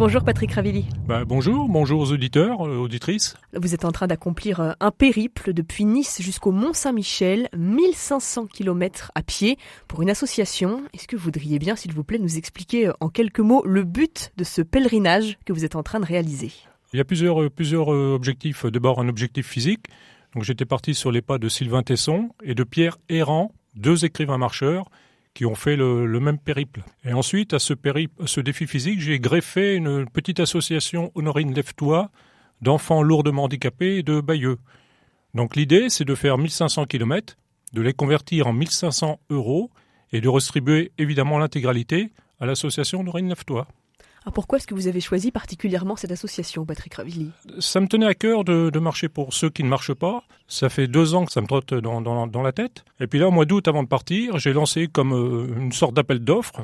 Bonjour Patrick Ravilly. Bonjour aux auditeurs, auditrices. Vous êtes en train d'accomplir un périple depuis Nice jusqu'au Mont-Saint-Michel, 1500 km à pied pour une association. Est-ce que vous voudriez bien, s'il vous plaît, nous expliquer en quelques mots le but de ce pèlerinage que vous êtes en train de réaliser ? Il y a plusieurs objectifs. D'abord, un objectif physique. Donc, j'étais parti sur les pas de Sylvain Tesson et de Pierre Errand, 2 écrivains marcheurs qui ont fait le même périple. Et ensuite, à ce défi physique, j'ai greffé une petite association Honorine Lève-toi d'enfants lourdement handicapés et de Bayeux. Donc l'idée, c'est de faire 1500 km, de les convertir en 1500 € et de redistribuer évidemment l'intégralité à l'association Honorine Lève-toi. Alors pourquoi est-ce que vous avez choisi particulièrement cette association, Patrick Ravilly ? Ça me tenait à cœur de marcher pour ceux qui ne marchent pas. Ça fait 2 ans que ça me trotte dans la tête. Et puis là, au mois d'août, avant de partir, j'ai lancé comme une sorte d'appel d'offres.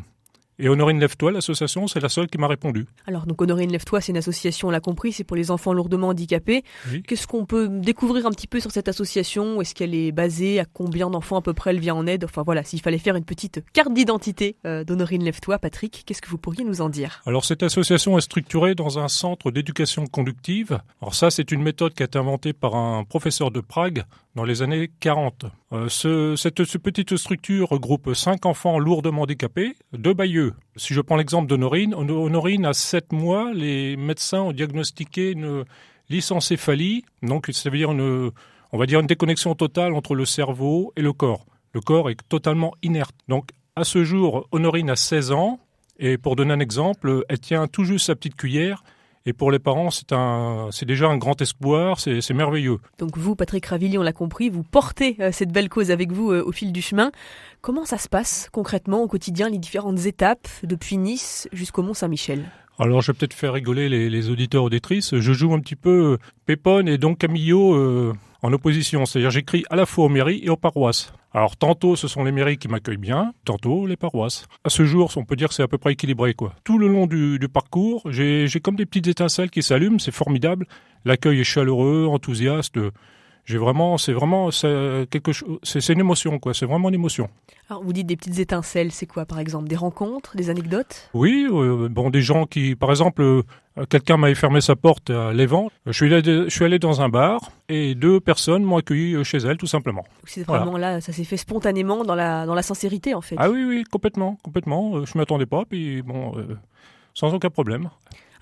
Et Honorine Lève-toi, l'association, c'est la seule qui m'a répondu. Alors, donc Honorine Lève-toi, c'est une association, on l'a compris, c'est pour les enfants lourdement handicapés. Oui. Qu'est-ce qu'on peut découvrir un petit peu sur cette association ? Est-ce qu'elle est basée ? À combien d'enfants à peu près elle vient en aide ? Enfin voilà, s'il fallait faire une petite carte d'identité d'Honorine Lève-toi, Patrick, qu'est-ce que vous pourriez nous en dire ? Alors, cette association est structurée dans un centre d'éducation conductive. Alors ça, c'est une méthode qui a été inventée par un professeur de Prague dans les années 40. Cette petite structure regroupe 5 enfants lourdement handicapés de Bayeux. Si je prends l'exemple d'Honorine, Honorine, à 7 mois, les médecins ont diagnostiqué une lysencéphalie, donc ça veut dire une déconnexion totale entre le cerveau et le corps. Le corps est totalement inerte. Donc à ce jour, Honorine a 16 ans, et pour donner un exemple, elle tient tout juste sa petite cuillère. Et pour les parents, c'est déjà un grand espoir, c'est merveilleux. Donc vous, Patrick Ravilly, on l'a compris, vous portez cette belle cause avec vous au fil du chemin. Comment ça se passe concrètement au quotidien, les différentes étapes depuis Nice jusqu'au Mont-Saint-Michel ? Alors je vais peut-être faire rigoler les auditeurs auditrices. Je joue un petit peu Pépone et Don Camillo en opposition. C'est-à-dire j'écris à la fois aux mairies et aux paroisses. Alors tantôt ce sont les mairies qui m'accueillent bien, tantôt les paroisses. À ce jour, on peut dire que c'est à peu près équilibré, quoi. Tout le long du parcours, j'ai comme des petites étincelles qui s'allument, c'est formidable. L'accueil est chaleureux, enthousiaste. C'est quelque chose, c'est une émotion, quoi. C'est vraiment une émotion. Alors vous dites des petites étincelles, c'est quoi par exemple ? Des rencontres, des anecdotes ? Oui, des gens qui, par exemple, quelqu'un m'avait fermé sa porte à Lévent. Je suis allé dans un bar et 2 personnes m'ont accueilli chez elles, tout simplement. Donc c'est vraiment là, ça s'est fait spontanément dans la sincérité en fait. Ah oui, complètement. Je m'y attendais pas, puis sans aucun problème.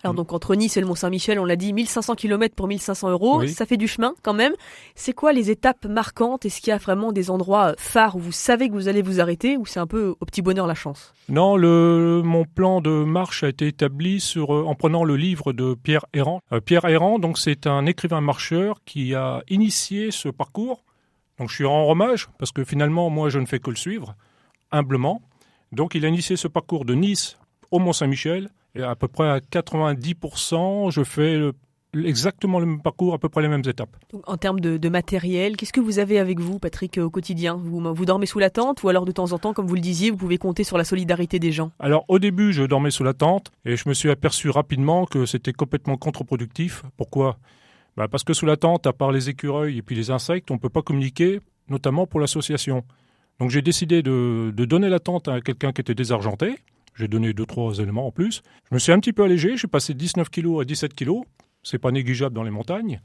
Alors donc entre Nice et le Mont-Saint-Michel, on l'a dit, 1500 km pour 1500 €, oui. Ça fait du chemin quand même. C'est quoi les étapes marquantes ? Est-ce qu'il y a vraiment des endroits phares où vous savez que vous allez vous arrêter ou c'est un peu au petit bonheur la chance ? Non, mon plan de marche a été établi en prenant le livre de Pierre Errand. Pierre Errand, donc c'est un écrivain marcheur qui a initié ce parcours. Donc je suis en hommage parce que finalement moi je ne fais que le suivre, humblement. Donc il a initié ce parcours de Nice au Mont-Saint-Michel. Et à peu près à 90%, je fais exactement le même parcours, à peu près les mêmes étapes. Donc, en termes de matériel, qu'est-ce que vous avez avec vous, Patrick, au quotidien ? Vous dormez sous la tente ou alors de temps en temps, comme vous le disiez, vous pouvez compter sur la solidarité des gens ? Alors au début, je dormais sous la tente et je me suis aperçu rapidement que c'était complètement contre-productif. Pourquoi ? Parce que sous la tente, à part les écureuils et puis les insectes, on ne peut pas communiquer, notamment pour l'association. Donc j'ai décidé de donner la tente à quelqu'un qui était désargenté. J'ai donné 2-3 éléments en plus. Je me suis un petit peu allégé, je suis passé de 19 kg à 17 kg. C'est pas négligeable dans les montagnes.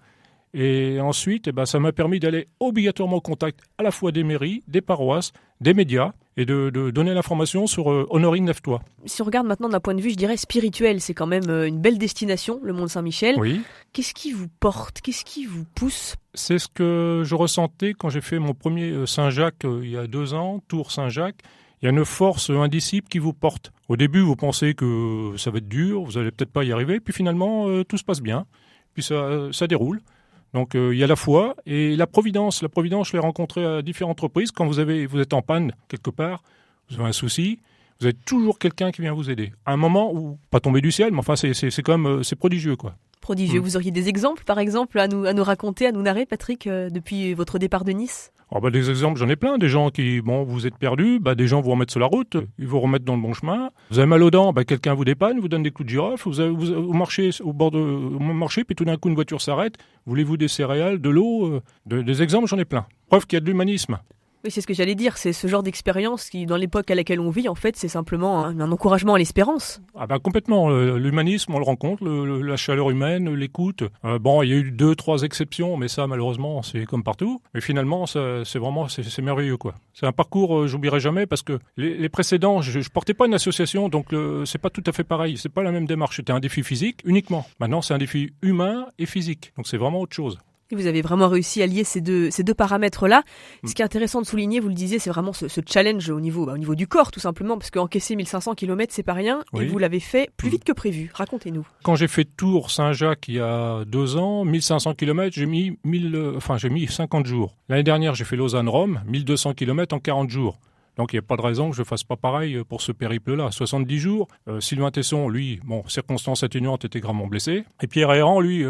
Et ensuite, ça m'a permis d'aller obligatoirement au contact à la fois des mairies, des paroisses, des médias et de donner l'information sur Honorine Lève-toi. Si on regarde maintenant d'un point de vue, je dirais spirituel, c'est quand même une belle destination, le Mont-Saint-Michel. Oui. Qu'est-ce qui vous porte ? Qu'est-ce qui vous pousse ? C'est ce que je ressentais quand j'ai fait mon premier Saint-Jacques il y a 2 ans, Tour Saint-Jacques. Il y a une force indicible qui vous porte. Au début, vous pensez que ça va être dur, vous n'allez peut-être pas y arriver, puis finalement, tout se passe bien, puis ça déroule. Donc, il y a la foi et la providence. La providence, je l'ai rencontrée à différentes reprises. Quand vous êtes en panne quelque part, vous avez un souci, vous avez toujours quelqu'un qui vient vous aider. À un moment où, pas tomber du ciel, mais enfin, c'est quand même, c'est prodigieux, quoi. Prodigieux. Vous auriez des exemples, par exemple, à nous raconter, à nous narrer, Patrick, depuis votre départ de Nice ? Des exemples, j'en ai plein. Des gens qui, vous êtes perdus, des gens vous remettent sur la route, ils vous remettent dans le bon chemin. Vous avez mal aux dents, quelqu'un vous dépanne, vous donne des coups de girofle. Vous marchez au bord vous marchez, puis tout d'un coup une voiture s'arrête. Voulez-vous des céréales, de l'eau Des exemples, j'en ai plein. Preuve qu'il y a de l'humanisme. Oui, c'est ce que j'allais dire, c'est ce genre d'expérience qui, dans l'époque à laquelle on vit, en fait, c'est simplement un encouragement à l'espérance. Ah ben complètement, l'humanisme, on le rencontre, la chaleur humaine, l'écoute. Bon, il y a eu 2-3 exceptions, mais ça, malheureusement, c'est comme partout. Mais finalement, c'est merveilleux, quoi. C'est un parcours, j'oublierai jamais, parce que les précédents, je portais pas une association, donc c'est pas tout à fait pareil. C'est pas la même démarche. C'était un défi physique uniquement. Maintenant, c'est un défi humain et physique. Donc c'est vraiment autre chose. Et vous avez vraiment réussi à lier ces deux paramètres-là. Ce qui est intéressant de souligner, vous le disiez, c'est vraiment ce challenge au niveau du corps, tout simplement, parce qu'encaisser 1500 km, c'est pas rien, et vous l'avez fait plus vite que prévu. Racontez-nous. Quand j'ai fait Tours Saint-Jacques il y a 2 ans, 1500 km, j'ai mis 50 jours. L'année dernière, j'ai fait Lausanne-Rome, 1200 km en 40 jours. Donc il n'y a pas de raison que je ne fasse pas pareil pour ce périple-là. 70 jours, Sylvain Tesson, lui, circonstances atténuantes, était gravement blessé. Et Pierre Errand, lui,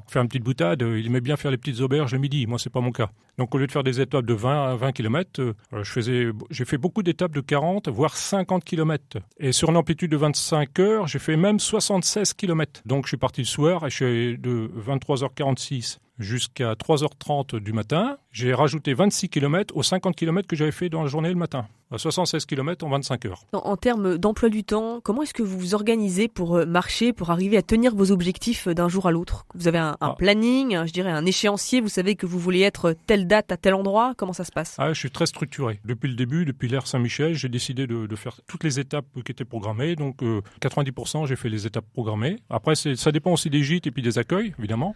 fait une petite boutade, il aimait bien faire les petites auberges le midi. Moi, c'est pas mon cas. Donc au lieu de faire des étapes de 20 km, j'ai fait beaucoup d'étapes de 40, voire 50 km. Et sur une amplitude de 25 heures, j'ai fait même 76 km. Donc je suis parti le soir et je suis de 23h46 jusqu'à 3h30 du matin. J'ai rajouté 26 km aux 50 km que j'avais fait dans la journée le matin. À 76 km en 25 heures. En termes d'emploi du temps, comment est-ce que vous vous organisez pour marcher, pour arriver à tenir vos objectifs d'un jour à l'autre? Vous avez un planning, je dirais un échéancier, vous savez que vous voulez être telle date à tel endroit, comment ça se passe? Je suis très structuré. Depuis le début, depuis l'ère Saint-Michel, j'ai décidé de faire toutes les étapes qui étaient programmées. Donc 90% j'ai fait les étapes programmées. Après, ça dépend aussi des gîtes et puis des accueils, évidemment.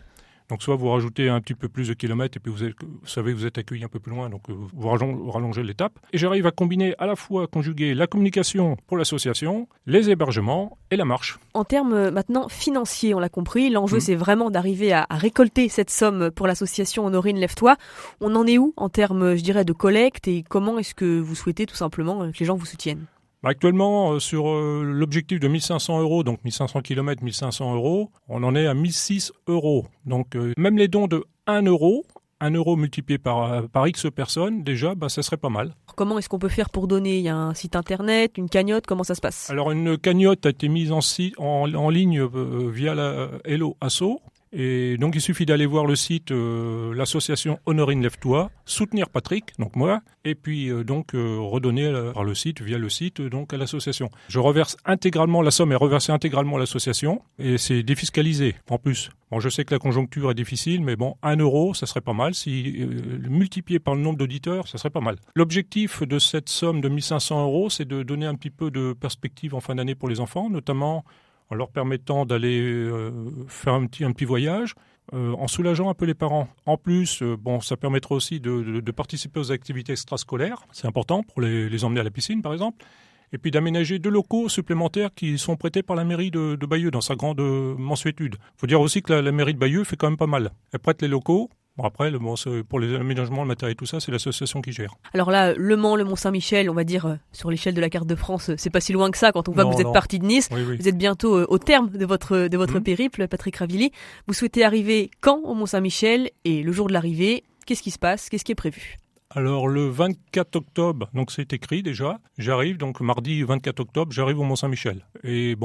Donc soit vous rajoutez un petit peu plus de kilomètres et puis vous savez que vous êtes accueilli un peu plus loin, donc vous rallongez l'étape. Et j'arrive à combiner à la fois conjuguer la communication pour l'association, les hébergements et la marche. En termes maintenant financiers, on l'a compris, l'enjeu c'est vraiment d'arriver à récolter cette somme pour l'association Honorine Lève-toi. On en est où en termes, je dirais, de collecte et comment est-ce que vous souhaitez tout simplement que les gens vous soutiennent? Actuellement, sur l'objectif de 1500 €, donc 1500 km, 1500 €, on en est à 1006 €. Donc même les dons de 1 €, 1 € multiplié par X personnes, déjà, ça serait pas mal. Comment est-ce qu'on peut faire pour donner? Il y a un site internet, une cagnotte, comment ça se passe? Alors une cagnotte a été mise en ligne via la Hello Asso. Et donc il suffit d'aller voir le site, l'association Honorine Lève-toi, soutenir Patrick, donc moi, et puis redonner par le site, via le site, donc à l'association. Je reverse intégralement, la somme est reversée intégralement à l'association, et c'est défiscalisé en plus. Bon, je sais que la conjoncture est difficile, mais 1 €, ça serait pas mal. Si multiplié par le nombre d'auditeurs, ça serait pas mal. L'objectif de cette somme de 1500 €, c'est de donner un petit peu de perspective en fin d'année pour les enfants, notamment en leur permettant d'aller faire un petit voyage, en soulageant un peu les parents. En plus, ça permettra aussi de participer aux activités extrascolaires, c'est important pour les emmener à la piscine par exemple, et puis d'aménager 2 locaux supplémentaires qui sont prêtés par la mairie de Bayeux dans sa grande mansuétude. Il faut dire aussi que la mairie de Bayeux fait quand même pas mal. Elle prête les locaux. Bon, après, pour les aménagements, le matériel, tout ça, c'est l'association qui gère. Alors là, Le Mans, le Mont-Saint-Michel, on va dire, sur l'échelle de la carte de France, c'est pas si loin que ça quand on voit que vous êtes parti de Nice. Oui. Vous êtes bientôt au terme de votre périple, Patrick Ravilly. Vous souhaitez arriver quand au Mont-Saint-Michel? Et le jour de l'arrivée, qu'est-ce qui se passe? Qu'est-ce qui est prévu? Alors le 24 octobre, donc c'est écrit déjà, j'arrive, donc mardi 24 octobre, j'arrive au Mont-Saint-Michel. Et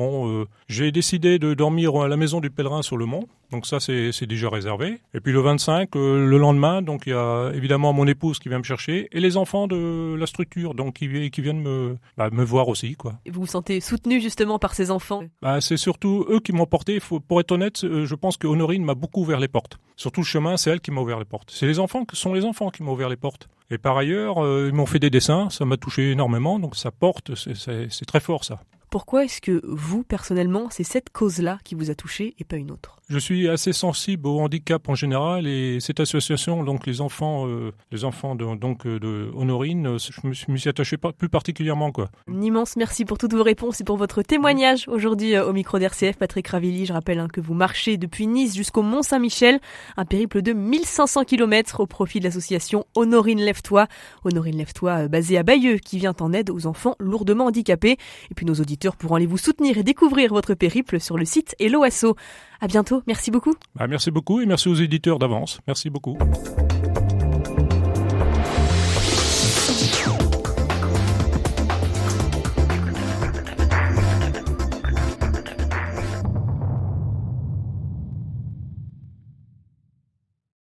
j'ai décidé de dormir à la maison du pèlerin sur le mont, donc ça c'est déjà réservé. Et puis le 25, le lendemain, donc il y a évidemment mon épouse qui vient me chercher, et les enfants de la structure, donc qui viennent me voir aussi, quoi. Et vous vous sentez soutenu justement par ces enfants? C'est surtout eux qui m'ont porté, pour être honnête, je pense que Honorine m'a beaucoup ouvert les portes. Surtout le chemin, c'est elle qui m'a ouvert les portes. Ce sont les enfants qui m'ont ouvert les portes. Et par ailleurs, ils m'ont fait des dessins, ça m'a touché énormément, donc ça porte, c'est très fort ça. Pourquoi est-ce que vous, personnellement, c'est cette cause-là qui vous a touché et pas une autre? Je suis assez sensible au handicap en général et cette association, donc les enfants de Honorine, je me suis attaché plus particulièrement, quoi. Un immense merci pour toutes vos réponses et pour votre témoignage aujourd'hui au micro d'RCF. Patrick Ravilly, je rappelle que vous marchez depuis Nice jusqu'au Mont-Saint-Michel, un périple de 1500 km au profit de l'association Honorine Lève-toi. Honorine Lève-toi basée à Bayeux qui vient en aide aux enfants lourdement handicapés. Et puis nos auditeurs pourront aller vous soutenir et découvrir votre périple sur le site Hello Asso. À bientôt, merci beaucoup. Merci beaucoup et merci aux éditeurs d'avance. Merci beaucoup.